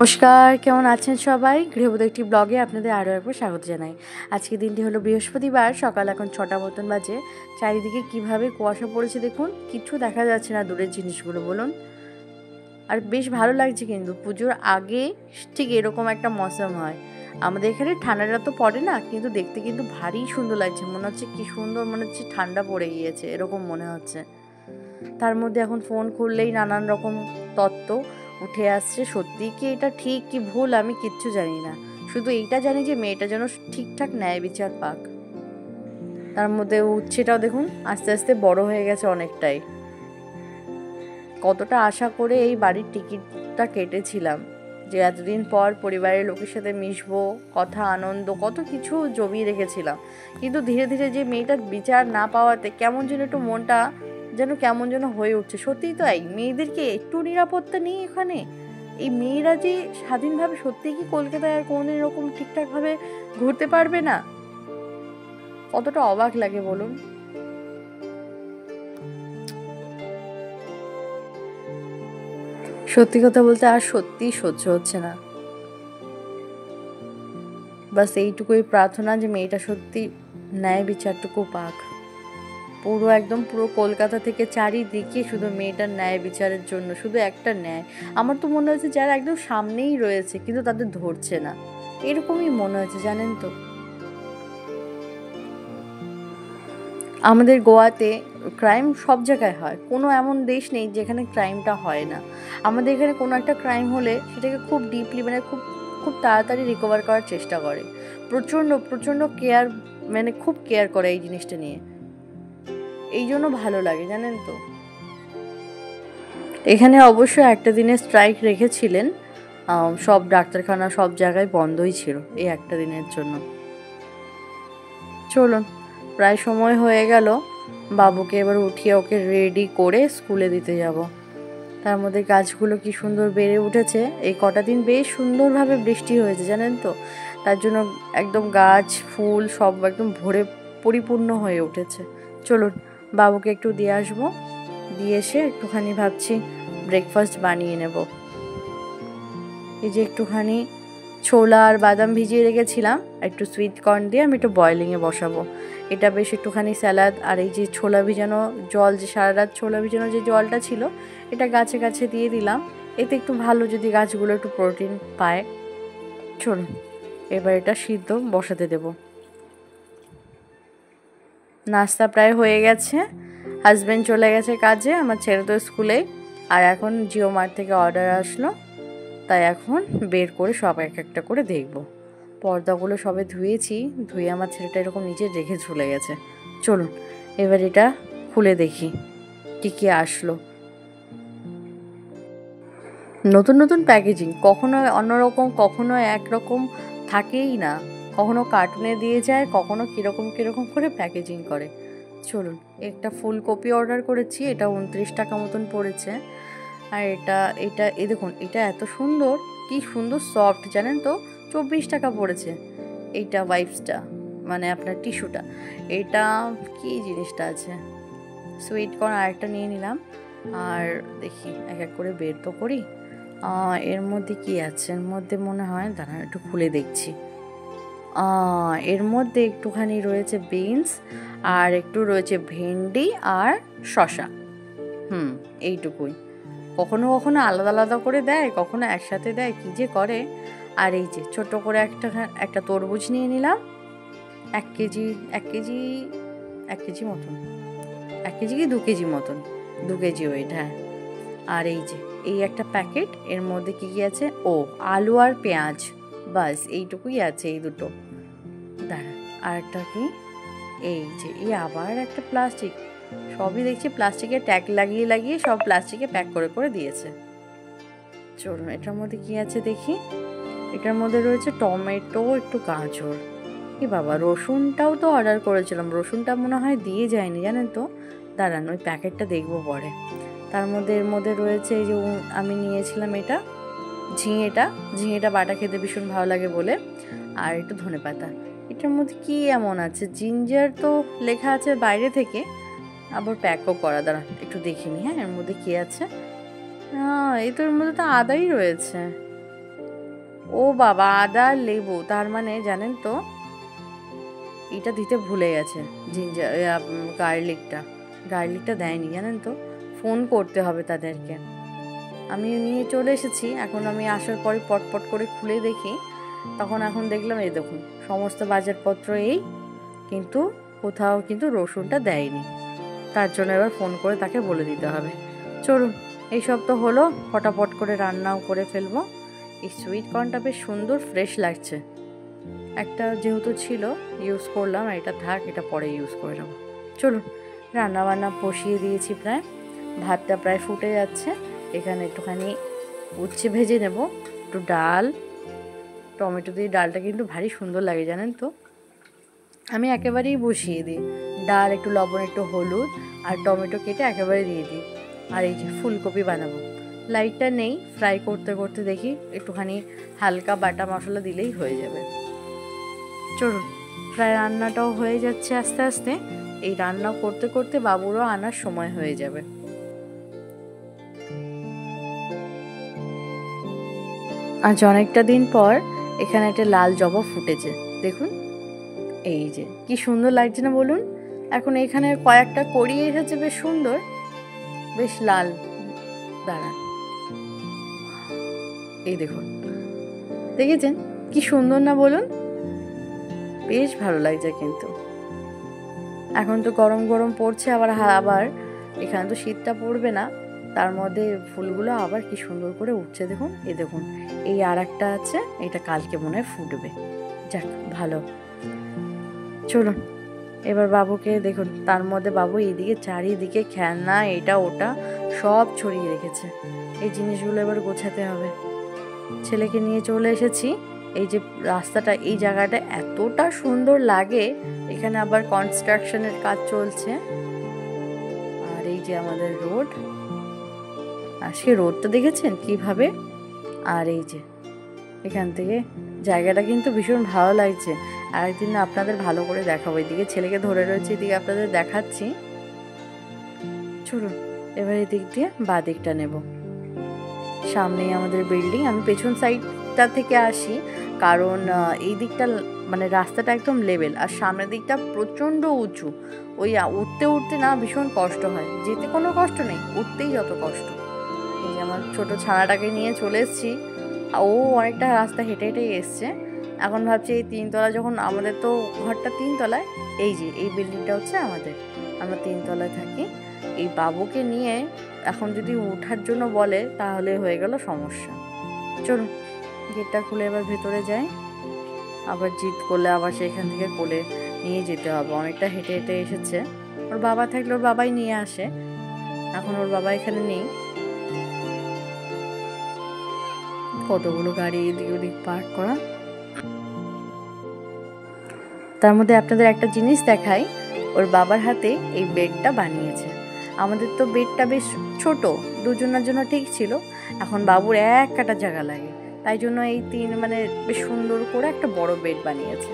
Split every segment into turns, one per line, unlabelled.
নমস্কার, কেমন আছেন সবাই? গৃহবধূ একটি ব্লগে আপনাদের আরও একবার স্বাগত জানাই। আজকের দিনটি হলো বৃহস্পতিবার, সকাল এখন 6টা মতন বাজে। চারিদিকে কিভাবে কুয়াশা পড়েছে দেখুন, কিচ্ছু দেখা যাচ্ছে না দূরের জিনিসগুলো, বলুন। আর বেশ ভালো লাগছে, কিন্তু পুজোর আগে ঠিক এরকম একটা মৌসুম হয়। আমাদের এখানে ঠান্ডাটা তো পড়ে না, কিন্তু দেখতে কিন্তু ভারী সুন্দর লাগছে। মনে হচ্ছে কি সুন্দর, মনে হচ্ছে ঠান্ডা পড়ে গিয়েছে, এরকম মনে হচ্ছে। তার মধ্যে এখন ফোন খুললেই নানান রকম তত্ত্ব উঠে আসছে। সত্যি কি এটা ঠিক কি ভুল আমি কিচ্ছু জানি না, শুধু এইটা জানি যে মেয়েটা যেন ঠিকঠাক ন্যায় বিচার পাক। তার মধ্যে উচ্ছেটাও দেখুন আস্তে আস্তে বড় হয়ে গেছে অনেকটাই। কতটা আশা করে এই বাড়ির টিকিটটা কেটেছিলাম যে এতদিন পর পরিবারের লোকের সাথে মিশবো, কথা আনন্দ কত কিছু জমিয়ে রেখেছিলাম। কিন্তু ধীরে ধীরে যে মেয়েটার বিচার না পাওয়াতে কেমন যেন একটু মনটা যেন কেমন যেন হয়ে উঠছে। সত্যিই তো, এই মেয়েদেরকে একটু নিরাপত্তা নেই এখানে। এই মেয়েরা যে স্বাধীনভাবে সত্যিই কি কলকাতায় আর কোনোদিন এরকম ঠিকঠাকভাবে ঘুরতে পারবে না? কতটা অবাক লাগে বলুন। সত্যি কথা বলতে আর সত্যিই সহ্য হচ্ছে না। বাস এইটুকুই প্রার্থনা যে মেয়েটা সত্যি ন্যায় বিচারটুকু পাক। পুরো কলকাতা থেকে চারিদিকে শুধু মেয়েটার ন্যায় বিচারের জন্য, শুধু একটা ন্যায়। আমার তো মনে হচ্ছে যারা একদম সামনেই রয়েছে কিন্তু তাদের ধরছে না, এরকমই মনে হচ্ছে, জানেন তো। আমাদের গোয়াতে ক্রাইম সব জায়গায় হয়, কোনো এমন দেশ নেই যেখানে ক্রাইমটা হয় না। আমাদের এখানে কোনো একটা ক্রাইম হলে সেটাকে খুব ডিপলি, মানে খুব খুব তাড়াতাড়ি রিকভার করার চেষ্টা করে। প্রচণ্ড প্রচণ্ড কেয়ার, মানে খুব কেয়ার করে এই জিনিসটা নিয়ে। এই জন্য ভালো লাগে, জানেন তো। এখানে অবশ্য একটা দিনের স্ট্রাইক রেখেছিলেন, সব ডাক্তারখানা সব জায়গায় বন্ধই ছিল এই একটা দিনের জন্য। চলুন, প্রায় সময় হয়ে গেল, বাবুকে এবার উঠিয়ে ওকে রেডি করে স্কুলে দিতে যাব। তার মধ্যে গাছগুলো কি সুন্দর বেড়ে উঠেছে। এই কটা দিন বেশ সুন্দরভাবে বৃষ্টি হয়েছে, জানেন তো। তার জন্য একদম গাছ ফুল সব একদম ভরে পরিপূর্ণ হয়ে উঠেছে। চলুন, বাবুকে একটু দিয়ে আসবো, দিয়ে এসে একটুখানি ভাবছি ব্রেকফাস্ট বানিয়ে নেব। এই যে একটুখানি ছোলা আর বাদাম ভিজিয়ে রেখেছিলাম, একটু সুইট কর্ন দিয়ে আমি একটু বয়েলিংয়ে বসাবো। এটা বেশ একটুখানি স্যালাড, আর এই যে ছোলা ভিজানো জল, যে সারা রাত ছোলা ভিজানো যে জলটা ছিল, এটা গাছে গাছে দিয়ে দিলাম। এতে একটু ভালো, যদি গাছগুলো একটু প্রোটিন পায়। চলুন, এবার এটা সিদ্ধ বসাতে দেব। নাস্তা প্রায় হয়ে গেছে, হাজব্যান্ড চলে গেছে কাজে, আমার ছেলে তো স্কুলে। আর এখন জিও মার্ট থেকে অর্ডার আসলো, তাই এখন বের করে সব এক একটা করে দেখব। পর্দাগুলো সবে ধুয়েছি, ধুয়ে আমার ছেলেটা এরকম নিচে রেখে চলে গেছে। চলুন এবার এটা খুলে দেখি কী কী আসলো। নতুন নতুন প্যাকেজিং, কখনো অন্যরকম কখনো একরকম থাকেই না। কখনো কার্টুনে দিয়ে যায়, কখনো কীরকম কীরকম করে প্যাকেজিং করে। চলুন, একটা ফুলকপি অর্ডার করেছি, এটা 29 টাকা মতন পড়েছে। আর এটা এটা এই দেখুন, এটা এত সুন্দর, কি সুন্দর সফট, জানেন তো। 24 টাকা পড়েছে। এইটা ওয়াইপসটা, মানে আপনার টিস্যুটা, এটা কি জিনিসটা আছে, সুইট কর্ন আরেকটা নিয়ে নিলাম। আর দেখি এক এক করে বের তো করি। এর মধ্যে কি আছে, এর মধ্যে মনে হয়, দাঁড়ান একটু খুলে দেখছি। এর মধ্যে একটুখানি রয়েছে বিনস, আর একটু রয়েছে ভেন্ডি আর শসা। এইটুকুই। কখনো কখনো আলাদা আলাদা করে দেয়, কখনো একসাথে দেয়, কি যে করে। আর এই যে ছোট করে একটা তরমুজ নিয়ে নিলাম, 1 কেজি 1 কেজি 1 কেজি মতন, 1 কেজি কি 2 কেজি মতন, 2 কেজি ওয়েট, হ্যাঁ। আর এই যে এই একটা প্যাকেট, এর মধ্যে কি কি আছে, আলু আর পেঁয়াজ, বাস এইটুকুই আছে, এই দুটো। দাঁড়ান, আর একটা কি, এই যে এই আবার একটা প্লাস্টিক, সবই দেখছি প্লাস্টিকের ট্যাগ লাগিয়ে লাগিয়ে সব প্লাস্টিকে প্যাক করে করে দিয়েছে। চলুন, এটার মধ্যে কি আছে দেখি। এটার মধ্যে রয়েছে টমেটো, একটু গাজর। কি বাবা, রসুনটাও তো অর্ডার করেছিলাম, রসুনটা মনে হয় দিয়ে যায়নি, জানেন তো। দাঁড়ান, ওই প্যাকেটটা দেখবো পরে। তার মধ্যে এর মধ্যে রয়েছে এই যে আমি নিয়েছিলাম এটা ঝিঙেটা বাটা খেতে ভীষণ ভালো লাগে বলে, আর একটু ধনেপাতা। এটার মধ্যে কি এমন আছে, জিঞ্জার তো লেখা আছে বাইরে থেকে, আবার প্যাকও করা। দাঁড়ান একটু দেখিনি, হ্যাঁ, এর মধ্যে কি আছে। এই তো এর মধ্যে তো আদাই রয়েছে। ও বাবা, আদা আর লেবু, তার মানে জানেন তো এটা দিতে ভুলে গেছে, জিঞ্জার গার্লিকটা দেয়নি জানেন তো। ফোন করতে হবে তাদেরকে। আমি নিয়ে চলে এসেছি, এখন আমি আসার পরে পটপট করে খুলে দেখি, তখন এখন দেখলাম এই দেখুন সমস্ত বাজারপত্র এই, কিন্তু কোথাও কিন্তু রসুনটা দেয়নি। তার জন্য এবার ফোন করে তাকে বলে দিতে হবে। চলুন, এইসব তো হলো, ফটাফট করে রান্নাও করে ফেলবো। এই সুইট কর্নটা বেশ সুন্দর ফ্রেশ লাগছে, একটা যেহেতু ছিল ইউজ করলাম, আর এটা থাক, এটা পরে ইউজ করে নেবো। চলুন, রান্না বান্না বসিয়ে দিয়েছি প্রায়, ভাতটা প্রায় ফুটে যাচ্ছে। এখানে একটুখানি উচ্ছে ভেজে নেব, একটু ডাল, টমেটো দিয়ে ডালটা কিন্তু ভারী সুন্দর লাগে জানেন তো। আমি একেবারেই বসিয়ে দিই ডাল, একটু লবণ, একটু হলুদ আর টমেটো কেটে একেবারে দিয়ে দিই। আর এই যে ফুলকপি বানাবো, লাইটটা নেই, ফ্রাই করতে করতে দেখি একটুখানি হালকা বাটা মশলা দিলেই হয়ে যাবে। চলুন, প্রায় রান্নাটাও হয়ে যাচ্ছে আস্তে আস্তে। এই রান্না করতে করতে বাবুরও আনার সময় হয়ে যাবে। আজ অনেকটা দিন পর এখানে একটা লাল জবা ফুটেছে, দেখুন এই যে কি সুন্দর লাগছে না বলুন। এখন এখানে কয়েকটা কড়িয়ে এসেছে, বেশ সুন্দর, বেশ লাল। দাঁড়ান, এই দেখুন, দেখেছেন কি সুন্দর না বলুন, বেশ ভালো লাগছে। কিন্তু এখন তো গরম গরম পড়ছে, আবার এখানে তো শীতটা পড়বে না, তার মধ্যে ফুলগুলো আবার কি সুন্দর করে উঠছে দেখুন। এই দেখুন, এই আর একটা আছে, এটা কালকে মনে হয় ফুটবে। যাক ভালো। চলুন, এবার বাবুকে দেখুন, তার মধ্যে বাবু এইদিকে চারিদিকে খেলনা এটা ওটা সব ছড়িয়ে রেখেছে, এই জিনিসগুলো এবার গোছাতে হবে। ছেলেকে নিয়ে চলে এসেছি, এই যে রাস্তাটা, এই জায়গাটা এতটা সুন্দর লাগে, এখানে আবার কনস্ট্রাকশনের কাজ চলছে। আর এই যে আমাদের রোড, আজকে রোডটা দেখেছেন কিভাবে। আর এই যে এখান থেকে জায়গাটা কিন্তু ভীষণ ভালো লাগছে। আর একদিন না আপনাদের ভালো করে দেখাবো, এদিকে ছেলেকে ধরে রয়েছে, এদিকে আপনাদের দেখাচ্ছি। চলুন, এবার এদিক দিয়ে বাঁ দিকটা নেব, সামনেই আমাদের বিল্ডিং। আমি পেছন সাইডটা থেকে আসি, কারণ এই দিকটা মানে রাস্তাটা একদম লেভেল, আর সামনের দিকটা প্রচণ্ড উঁচু। ওই উঠতে উঠতে না ভীষণ কষ্ট হয়, যেতে কোনো কষ্ট নেই, উঠতেই যত কষ্ট। এই যে আমার ছোটো ছানাটাকে নিয়ে চলে এসেছি, ও অনেকটা রাস্তা হেঁটে হেঁটেই এসছে। এখন ভাবছি এই তিনতলা, যখন আমাদের তো ঘরটা তিনতলায়, এই যে এই বিল্ডিংটা হচ্ছে আমাদের, আমরা তিনতলায় থাকি। এই বাবুকে নিয়ে এখন যদি ওঠার জন্য বলে তাহলে হয়ে গেল সমস্যা। চলুন, গেটটা খুলে এবার ভেতরে যাই, আবার জিদ করলে আবার সেখান থেকে কোলে নিয়ে যেতে হবে, অনেকটা হেঁটে হেঁটে এসেছে। ওর বাবা থাকলে ওর বাবাই নিয়ে আসে, এখন ওর বাবা এখানে নেই। কতগুলো গাড়ি এদিক ওদিক পার্ক করা। তার মধ্যে আপনাদের একটা জিনিস দেখাই, ওর বাবার হাতে এই বেডটা বানিয়েছে। আমাদের তো বেডটা বেশ ছোট, দুজনের জন্য ঠিক ছিল, এখন বাবুর এক কাটা জায়গা লাগে, তাই জন্য এই মানে বেশ সুন্দর করে একটা বড় বেড বানিয়েছে।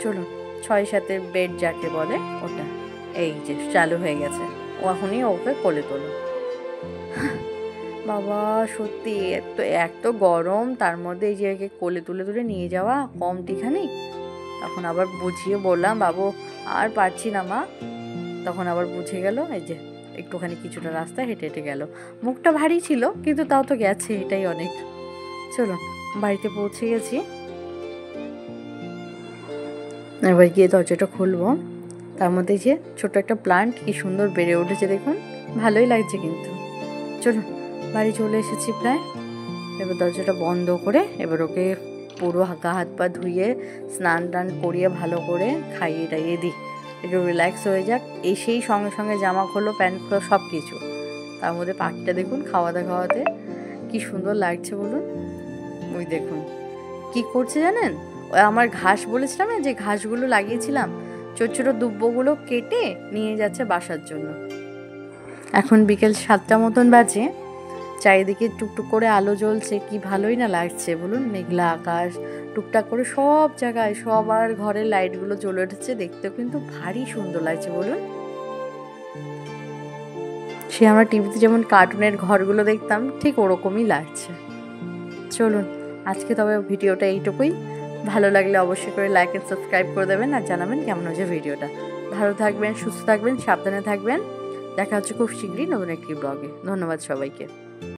চলুন, 6-7 বেড যাকে বলে ওটা, এই যে চালু হয়ে গেছে, ও এখনই ওকে কোলে তোলো। বাবা সত্যি এক তো গরম, তার মধ্যে এই যে একে কোলে তুলে তুলে নিয়ে যাওয়া কমটিখানি। তখন আবার বুঝিয়ে বললাম, বাবু আর পারছি না মা, তখন আবার বুঝে গেল। এই যে একটুখানি কিছুটা রাস্তা হেঁটে হেঁটে গেল, মুখটা ভারী ছিল কিন্তু তাও তো গেছে, এটাই অনেক। চলুন, বাড়িতে পৌঁছে গেছি, এবার গিয়ে দরজাটা খুলবো। তার মধ্যে যে ছোট একটা প্লান্ট কি সুন্দর বেড়ে উঠেছে দেখুন, ভালোই লাগছে কিন্তু। চলুন, বাড়ি চলে এসেছি প্রায়, এবার দরজাটা বন্ধ করে এবার ওকে পুরো গা হাত পা ধুয়ে স্নান টান করিয়ে ভালো করে খাইয়ে টাইয়ে দিই, একটু রিল্যাক্স হয়ে যাক। এসেই সঙ্গে সঙ্গে জামা খোলো, প্যান্ট খোলো, সব কিছু। তার মধ্যে পাখিটা দেখুন খাওয়াতে খাওয়াতে কি সুন্দর লাগছে বলুন। ওই দেখুন কি করছে জানেন, ওই আমার ঘাস বলেছিলাম না, যে ঘাসগুলো লাগিয়েছিলাম, ছোট ছোট দুব্বগুলো কেটে নিয়ে যাচ্ছে বাসার জন্য। এখন বিকেল 7টা মতন বাজে, চারিদিকে টুকটুক করে আলো জ্বলছে, কি ভালোই না লাগছে বলুন। মেঘলা আকাশ, টুকটাক করে সব জায়গায় সবার ঘরের লাইটগুলো জ্বলে উঠেছে, দেখতেও কিন্তু ভারী সুন্দর লাগছে বলুন। সে আমরা টিভিতে যেমন কার্টুনের ঘরগুলো দেখতাম, ঠিক ওরকমই লাগছে। চলুন, আজকে তবে ভিডিওটা এইটুকুই। ভালো লাগলে অবশ্যই করে লাইক এন্ড সাবস্ক্রাইব করে দেবেন আর জানাবেন কেমন হয়েছে ভিডিওটা। ভালো থাকবেন, সুস্থ থাকবেন, সাবধানে থাকবেন। দেখা হচ্ছে খুব শীঘ্রই নতুন একটি ব্লগে। ধন্যবাদ সবাইকে।